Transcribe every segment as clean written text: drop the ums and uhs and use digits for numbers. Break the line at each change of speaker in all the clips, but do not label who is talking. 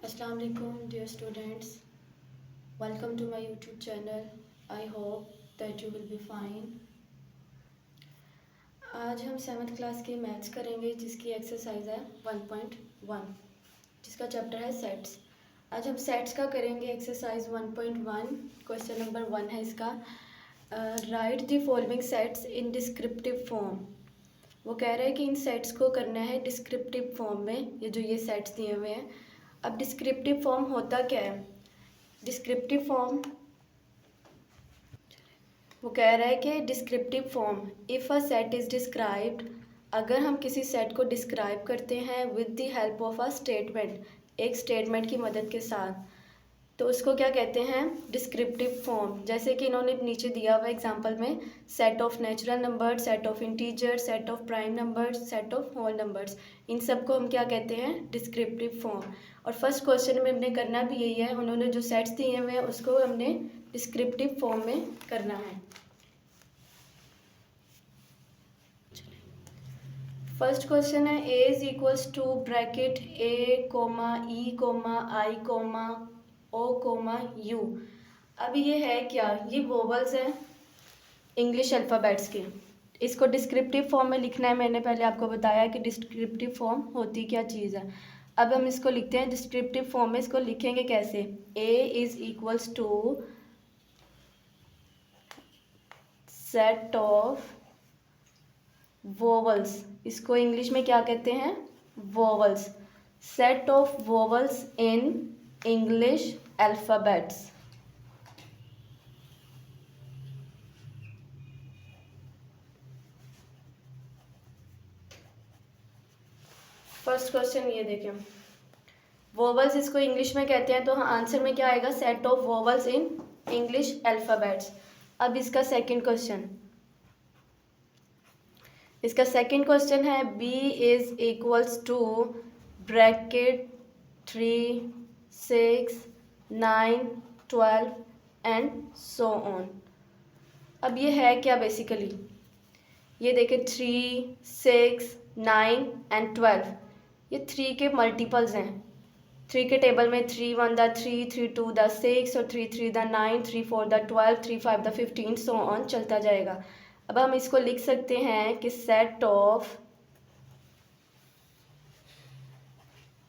Assalamu alaikum dear students, welcome to my YouTube channel. I hope that you will be fine. आज हम 7th class की maths करेंगे जिसकी exercise है 1.1 जिसका चैप्टर है सेट्स। आज हम सेट्स का करेंगे एक्सरसाइज 1.1। क्वेश्चन नंबर 1 है इसका, right the following sets in descriptive form. वो कह रहे हैं कि इन सेट्स को करना है डिस्क्रिप्टिव फॉर्म में, ये सेट्स दिए हुए हैं। अब डिस्क्रिप्टिव फॉर्म होता क्या है? डिस्क्रिप्टिव फॉर्म वो कह रहा है कि descriptive form, if a set is described, अगर हम किसी सेट को डिस्क्राइब करते हैं with the help of a statement, एक स्टेटमेंट की मदद के साथ, तो उसको क्या कहते हैं? Descriptive form. जैसे कि इन्होंने नीचे दिया हुआ एग्जांपल में set of natural numbers, set of integer, set of prime numbers, set of whole numbers, इन सब को हम क्या कहते हैं? Descriptive form. और फर्स्ट क्वेश्चन में हमने करना भी यही है, उन्होंने जो सेट्स दिए हुए हैं उसको हमने डिस्क्रिप्टिव फॉर्म में करना है। फर्स्ट क्वेश्चन है A is equals to bracket A comma E comma I comma O comma U. अब ये है क्या? ये वोवल्स हैं इंग्लिश अल्फ़ाबेट्स के। इसको डिस्क्रिप्टिव फॉर्म में लिखना है। मैंने पहले आपको बताया कि डिस्क्रिप्टिव फॉर्म होती क्या चीज़ है। अब हम इसको लिखते हैं डिस्क्रिप्टिव फॉर्म में। इसको लिखेंगे कैसे? A is equals to set of vowels, इसको इंग्लिश में क्या कहते हैं? Vowels. Set of vowels in English alphabets. First question ये देखें, वोवल्स इसको इंग्लिश में कहते हैं, तो हाँ आंसर में क्या आएगा? Set of vowels in English alphabets. अब इसका सेकंड क्वेश्चन, इसका सेकंड क्वेश्चन है b is equals to bracket 3, 6, 9, 12 and so on. अब ये है क्या बेसिकली? ये देखें 3, 6, 9 एंड 12, ये 3 के मल्टीपल्स हैं। 3 के टेबल में 3 1 द 3, 3 2 द 6 और 3 3 the 9, 3 4 the 12, 3 5 the 15, so on चलता जाएगा। अब हम इसको लिख सकते हैं कि set of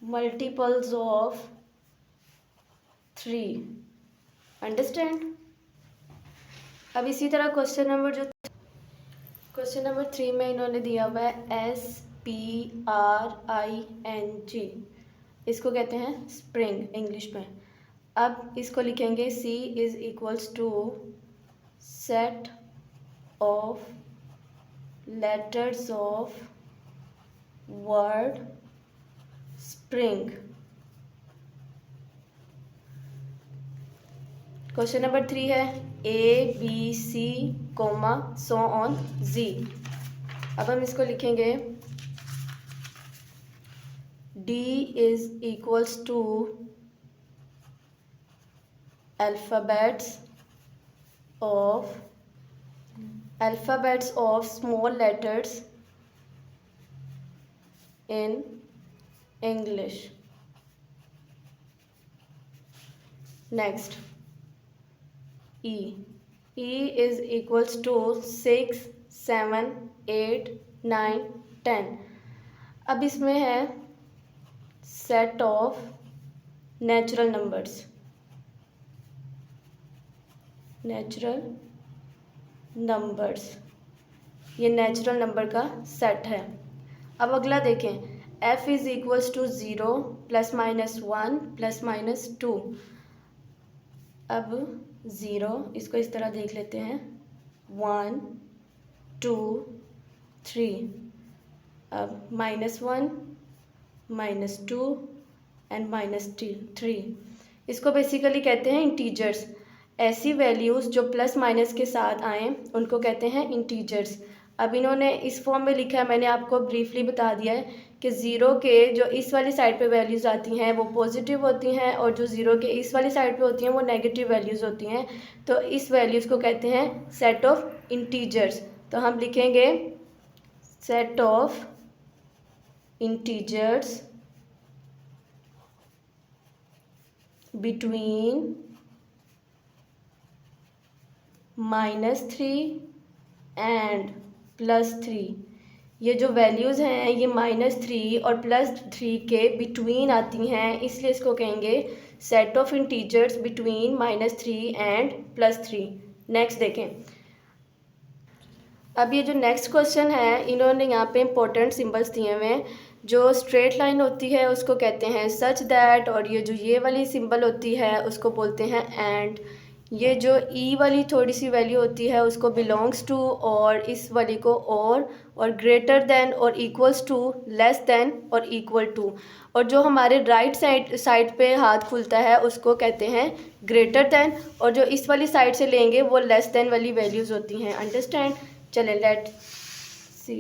multiples of 3। Understand? अब इसी तरह क्वेश्चन नंबर 3 में इन्होंने दिया हुआ है SPRING, इसको कहते हैं स्प्रिंग इंग्लिश में। अब इसको लिखेंगे C is equals to set of letters of word spring. Question number 3 है ABC, सो ऑन Z। अब हम इसको लिखेंगे D is equals to alphabets of small letters in English. Next E is equals to 6, 7, 8, 9, 10। अब इसमें है set of natural numbers, ये natural number का सेट है। अब अगला देखें, F इज इक्वल्स टू 0 ±1 ±2। अब 0 इसको इस तरह देख लेते हैं, 1 2 3। अब -1 -2 एंड -3, इसको बेसिकली कहते हैं इंटीजर्स। ऐसी वैल्यूज़ जो प्लस माइनस के साथ आएँ उनको कहते हैं इंटीजर्स। अब इन्होंने इस फॉर्म में लिखा है, मैंने आपको ब्रीफली बता दिया है कि 0 के जो इस वाली साइड पे वैल्यूज़ आती हैं वो पॉजिटिव होती हैं और जो 0 के इस वाली साइड पे होती हैं वो नेगेटिव वैल्यूज़ होती हैं। तो इस वैल्यूज़ को कहते हैं सेट ऑफ इंटीजर्स। तो हम लिखेंगे set of integers between -3 and +3। ये जो वैल्यूज़ हैं ये -3 और +3 के बिटवीन आती हैं, इसलिए इसको कहेंगे set of integers between -3 and +3। Next देखें। अब ये जो नेक्स्ट क्वेश्चन है, इन्होंने यहाँ पे इंपॉर्टेंट सिंबल्स दिए हुए हैं। जो स्ट्रेट लाइन होती है उसको कहते हैं सच दैट, और ये जो ये वाली सिंबल होती है उसको बोलते हैं एंड। ये जो ई वाली थोड़ी सी वैल्यू होती है उसको बिलोंग्स टू, और इस वाली को और ग्रेटर देन और इक्वल्स टू, लेस देन और इक्वल टू। और जो हमारे राइट साइड पे हाथ खुलता है उसको कहते हैं ग्रेटर देन, और जो इस वाली साइड से लेंगे वो लेस देन वाली वैल्यूज़ होती हैं। अंडरस्टैंड? चलें let see.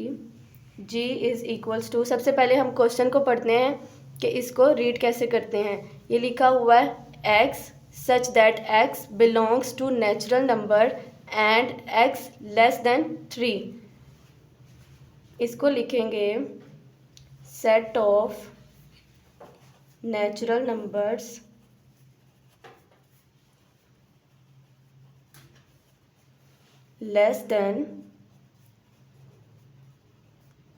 G is equals to, सबसे पहले हम क्वेश्चन को पढ़ते हैं कि इसको रीड कैसे करते हैं। ये लिखा हुआ है x such that x belongs to natural number and x less than 3। इसको लिखेंगे set of natural numbers less than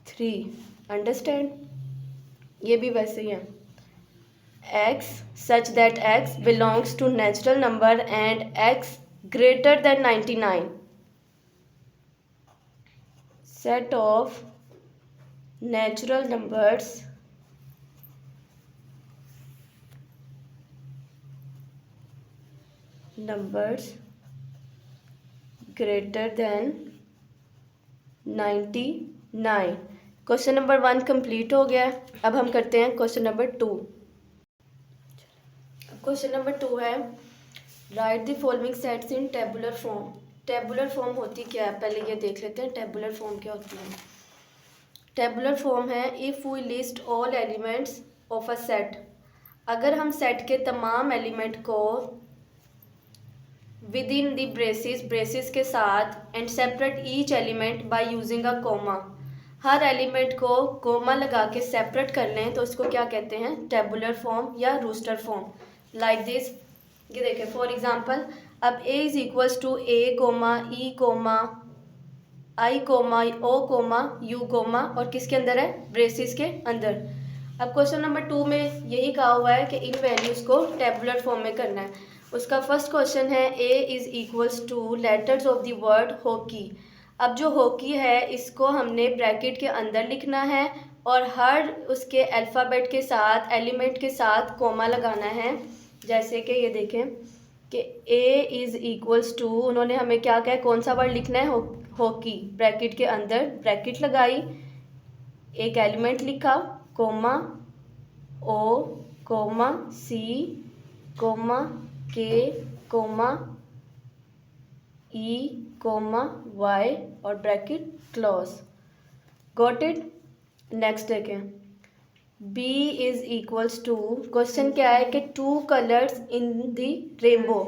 3। Understand? ये भी वैसे ही है। x such that x belongs to natural number and x greater than 99। Set of natural numbers greater than 99। Question number 1 complete हो गया। अब हम करते हैं क्वेश्चन नंबर 2। क्वेश्चन नंबर 2 है right the following sets in tabular form. Tabular form होती क्या है, पहले ये देख लेते हैं टेबुलर फॉर्म क्या होती है। टेबुलर फॉर्म है if we list all elements of a set. अगर हम सेट के तमाम एलिमेंट को विद इन द ब्रेसिस के साथ and separate each element by using a comma, हर एलिमेंट को कोमा लगा के सेपरेट कर लें तो उसको क्या कहते हैं, टेबुलर फॉर्म या रूस्टर फॉर्म। लाइक दिस, ये देखें फॉर एग्जांपल, अब a is equals to a comma e comma I comma O comma u comma, और किसके अंदर है, ब्रेसिस के अंदर। अब क्वेश्चन नंबर 2 में यही कहा हुआ है कि इन वैल्यूज़ को टेबुलर फॉर्म में करना है। उसका फर्स्ट क्वेश्चन है a is equals two letters of the word hockey. अब जो हॉकी है इसको हमने ब्रैकेट के अंदर लिखना है और हर उसके अल्फ़ाबेट के साथ, एलिमेंट के साथ कोमा लगाना है। जैसे कि ये देखें कि a इज़ इक्वल्स टू, उन्होंने हमें क्या कहा, कौन सा वर्ड लिखना है, हॉकी। ब्रैकेट के अंदर ब्रैकेट लगाई, एक एलिमेंट लिखा, कोमा ओ comma c comma k comma ई कोमा वाई और bracket close. Got it? Next देखें b is equals to, question क्या है कि 2 कलर्स इन दी रेनबो।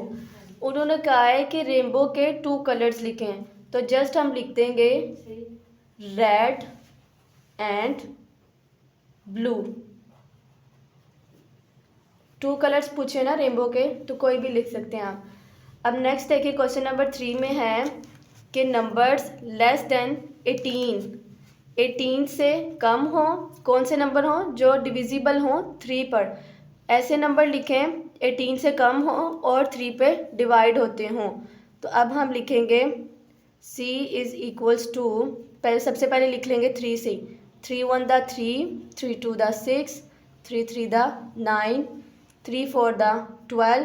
उन्होंने कहा है कि रेनबो के 2 कलर्स लिखें, तो जस्ट हम लिख देंगे रेड एंड ब्लू। 2 कलर्स पूछे ना रेनबो के, तो कोई भी लिख सकते हैं आप। अब नेक्स्ट देखिए क्वेश्चन नंबर 3 में है कि नंबर्स लेस देन 18 से कम हो, कौन से नंबर हो, जो डिविजिबल हो 3 पर। ऐसे नंबर लिखें 18 से कम हो और 3 पे डिवाइड होते हों। तो अब हम लिखेंगे c इज़ इक्वल्स टू, पहले सबसे पहले लिख लेंगे 3 से। 3 1 the 3, 3 2 the 6, 3 3 the 9, 3 4 the 12,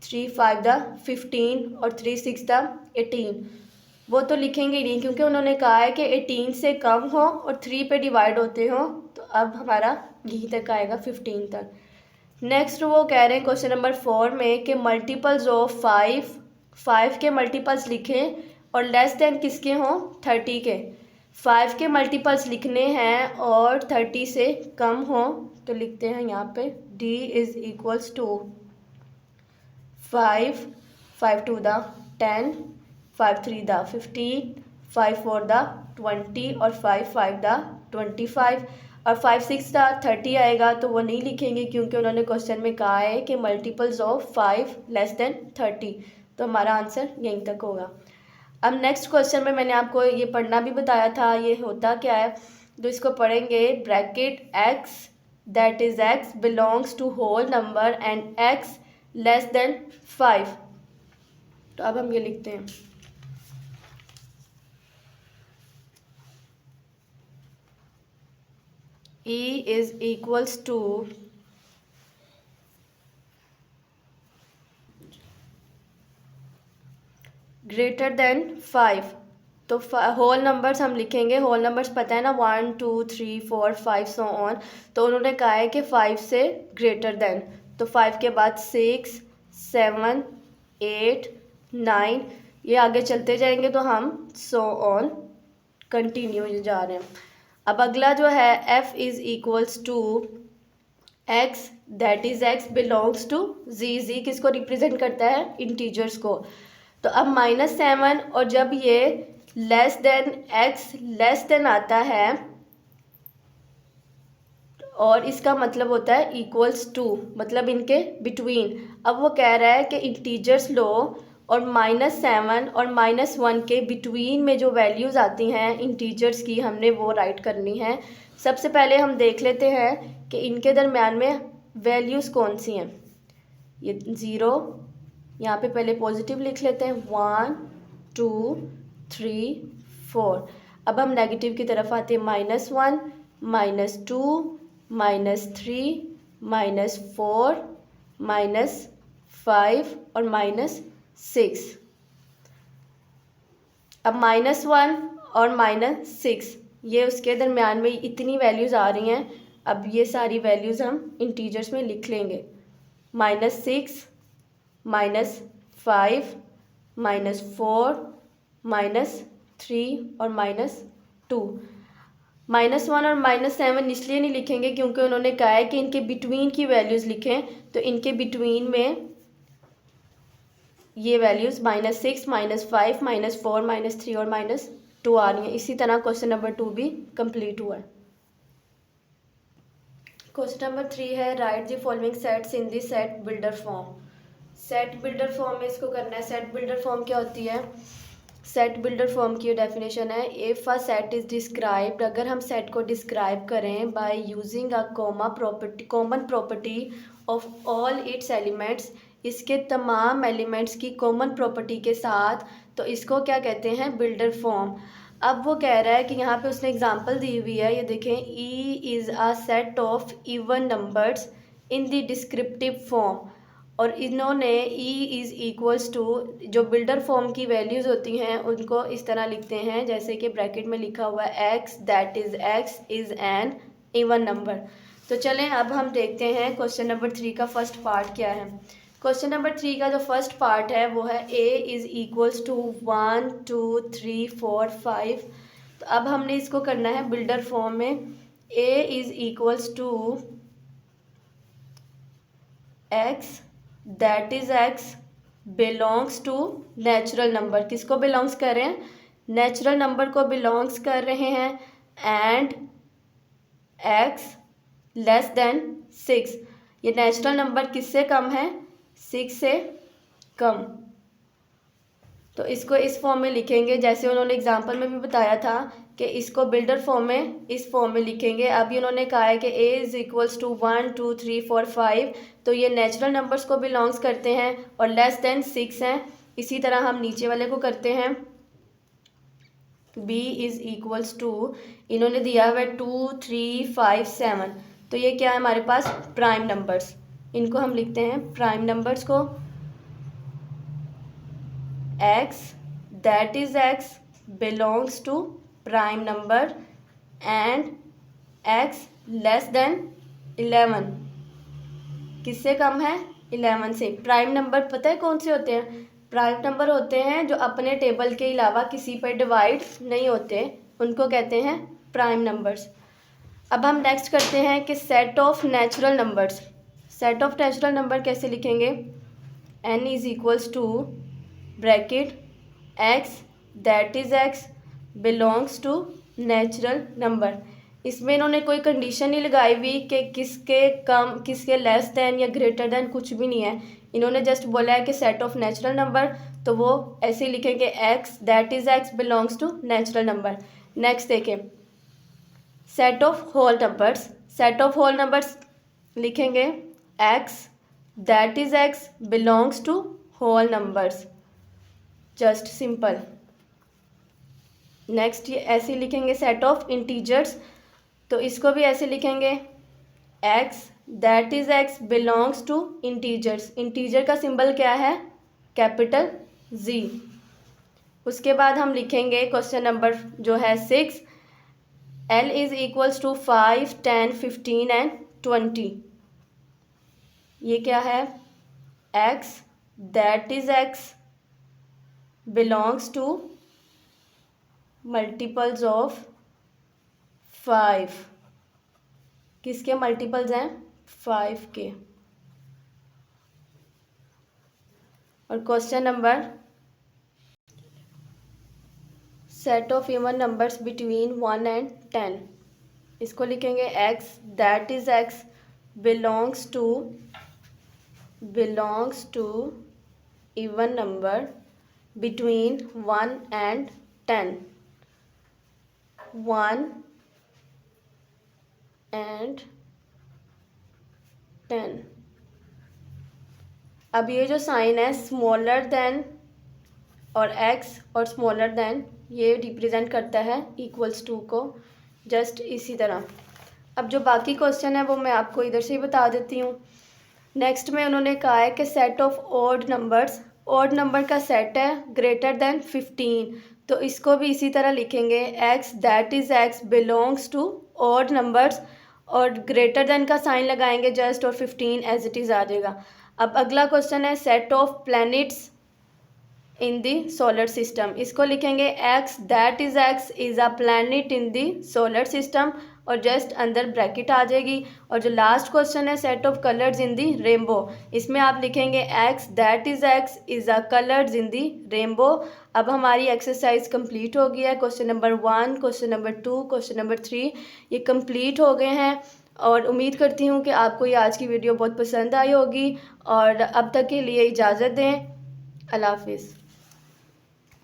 3 5 the 15 और 3 6 द 18। वो तो लिखेंगे नहीं क्योंकि उन्होंने कहा है कि 18 से कम हो और 3 पे डिवाइड होते हो। तो अब हमारा यहीं तक आएगा 15 तक। नेक्स्ट वो कह रहे हैं क्वेश्चन नंबर 4 में कि मल्टीपल्स ऑफ 5 के मल्टीपल्स लिखें और लेस देन किसके हों, 30 के। 5 के मल्टीपल्स लिखने हैं और 30 से कम हों, तो लिखते हैं यहाँ पे d इज़ इक्वल्स टू 5 5 2 द 10, 5 3 द 15, 5 4 द 20 और 5 5 द 25। और 5 6 30 आएगा तो वो नहीं लिखेंगे, क्योंकि उन्होंने क्वेश्चन में कहा है कि मल्टीपल्स ऑफ 5 लेस देन 30, तो हमारा आंसर यहीं तक होगा। अब नेक्स्ट क्वेश्चन में मैंने आपको ये पढ़ना भी बताया था, ये होता क्या है, तो इसको पढ़ेंगे। Bracket x that is x belongs to whole number and x less than 5। तो अब हम ये लिखते हैं, e is equals to greater than 5। तो होल नंबर्स हम लिखेंगे, होल नंबर्स पता है ना, 1 2 3 4 5 सो ऑन। तो उन्होंने कहा है कि 5 से ग्रेटर देन, तो 5 के बाद 6 7 8 9, ये आगे चलते जाएंगे तो हम सो ऑन कंटिन्यू जा रहे हैं। अब अगला जो है f is equals to x that is x belongs to z किसको रिप्रेजेंट करता है, इंटीजर्स को। तो अब -7 और जब ये less than x less then आता है और इसका मतलब होता है इक्वल्स टू, मतलब इनके बिटवीन। अब वो कह रहा है कि इंटीजर्स लो और -7 और -1 के बिटवीन में जो वैल्यूज़ आती हैं इंटीजर्स की, हमने वो राइट करनी है। सबसे पहले हम देख लेते हैं कि इनके दरम्यान में वैल्यूज़ कौन सी हैं। ये 0, यहाँ पे पहले पॉजिटिव लिख लेते हैं, 1 2 3 4। अब हम नेगेटिव की तरफ आते हैं, -1 -2 -3 -4 -5 और -6। अब -1 और -6 ये उसके दरम्यान में इतनी वैल्यूज़ आ रही हैं। अब ये सारी वैल्यूज़ हम इंटीजर्स में लिख लेंगे, -6 -5 -4 -3 और -2। -1 और -7 इसलिए नहीं लिखेंगे क्योंकि उन्होंने कहा है कि इनके बिटवीन की वैल्यूज़ लिखें, तो इनके बिटवीन में ये वैल्यूज़ -6 -5 -4 -3 और -2 आ रही हैं। इसी तरह क्वेश्चन नंबर 2 भी कंप्लीट हुआ है। क्वेश्चन नंबर 3 है, right the following sets in the set builder form. Set builder form में इसको करना है। सेट बिल्डर फॉर्म क्या होती है, सेट बिल्डर फॉर्म की डेफिनेशन है, if a set is described, अगर हम सेट को डिस्क्राइब करें bye using a common property of all it's elements, इसके तमाम एलिमेंट्स की कॉमन प्रॉपर्टी के साथ, तो इसको क्या कहते हैं, बिल्डर फॉर्म। अब वो कह रहा है कि यहाँ पे उसने एग्जांपल दी हुई है, ये देखें, E is a set of even numbers in the descriptive form. और इन्होंने ई इज़ इक्वल्स टू, जो बिल्डर फॉर्म की वैल्यूज़ होती हैं उनको इस तरह लिखते हैं जैसे कि ब्रैकेट में लिखा हुआ है x that is x is an even number. तो चलें अब हम देखते हैं क्वेश्चन नंबर 3 का फर्स्ट पार्ट क्या है। क्वेश्चन नंबर 3 का जो फर्स्ट पार्ट है वो है ए इज़ इक्वल्स टू 1 2 3 4 5। तो अब हमने इसको करना है बिल्डर फॉर्म में। A is equals to x that is x belongs to natural number, किसको बिलोंग्स कर रहे हैं, नेचुरल नंबर को बिलोंग्स कर रहे हैं, एंड एक्स लेस देन 6। ये नेचुरल नंबर किससे कम है, 6 से कम। तो इसको इस फॉर्म में लिखेंगे जैसे उन्होंने एग्जांपल में भी बताया था कि इसको बिल्डर फॉर्म में इस फॉर्म में लिखेंगे। अभी उन्होंने कहा है कि ए इज़ इक्वल्स टू 1 2 3 4 5, तो ये नेचुरल नंबर्स को बिलोंग्स करते हैं और लेस देन 6 हैं। इसी तरह हम नीचे वाले को करते हैं, बी इज़ इक्वल्स टू, इन्होंने दिया हुआ है 2 3 5 7, तो ये क्या है हमारे पास, प्राइम नंबर्स। इनको हम लिखते हैं प्राइम नंबर्स को, x that is x belongs to prime number and x less than 11, किससे कम है, 11 से। प्राइम नंबर पता है कौन से होते हैं, प्राइम नंबर होते हैं जो अपने टेबल के अलावा किसी पर डिवाइड नहीं होते, उनको कहते हैं प्राइम नंबर्स। अब हम नेक्स्ट करते हैं कि set of natural numbers. Set of natural number कैसे लिखेंगे, n is equals to bracket x that is x belongs to natural number. इसमें इन्होंने कोई कंडीशन नहीं लगाई हुई कि किसके कम, किसके लेस देन या ग्रेटर देन, कुछ भी नहीं है। इन्होंने जस्ट बोला है कि सेट ऑफ नेचुरल नंबर, तो वो ऐसे ही लिखेंगे x that is x belongs to natural number. Next देखें set of whole numbers. Set of whole numbers लिखेंगे x that is x belongs to whole numbers, just simple. Next ये ऐसे लिखेंगे सेट ऑफ इंटीजर्स, तो इसको भी ऐसे लिखेंगे x that is x belongs to integers. Integer का सिंबल क्या है? Capital G. उसके बाद हम लिखेंगे क्वेश्चन नंबर जो है 6, L is equals to 5, 10, 15 and 20। ये क्या है? X that is x belongs to multiples of 5। किसके मल्टीपल्स हैं? 5 के। और question number set of even numbers between 1 and 10, इसको लिखेंगे x that is x belongs to even number between 1 and 10। 1 and 10। अब ये जो साइन है स्मॉलर देन और एक्स और स्मॉलर देन, ये रिप्रेजेंट करता है इक्वल्स टू को, जस्ट इसी तरह। अब जो बाकी क्वेश्चन है वो मैं आपको इधर से ही बता देती हूँ। नेक्स्ट में उन्होंने कहा है कि set of odd numbers, odd number का सेट है ग्रेटर देन 15, तो इसको भी इसी तरह लिखेंगे x that is x belongs to odd numbers, और ग्रेटर देन का साइन लगाएंगे जस्ट, और 15 एज इट इज़ आ जाएगा। अब अगला क्वेश्चन है set of planets in the solar system, इसको लिखेंगे x that is x is a planet in the solar system, और जस्ट अंदर ब्रैकेट आ जाएगी। और जो लास्ट क्वेश्चन है set of colours in the rainbow, इसमें आप लिखेंगे x that is x is a colours in the rainbow. अब हमारी एक्सरसाइज कंप्लीट हो गई है। Question number 1, question number 2, question number 3 ये कंप्लीट हो गए हैं, और उम्मीद करती हूँ कि आपको ये आज की वीडियो बहुत पसंद आई होगी। और अब तक के लिए इजाज़त दें। अल्लाह हाफिज़।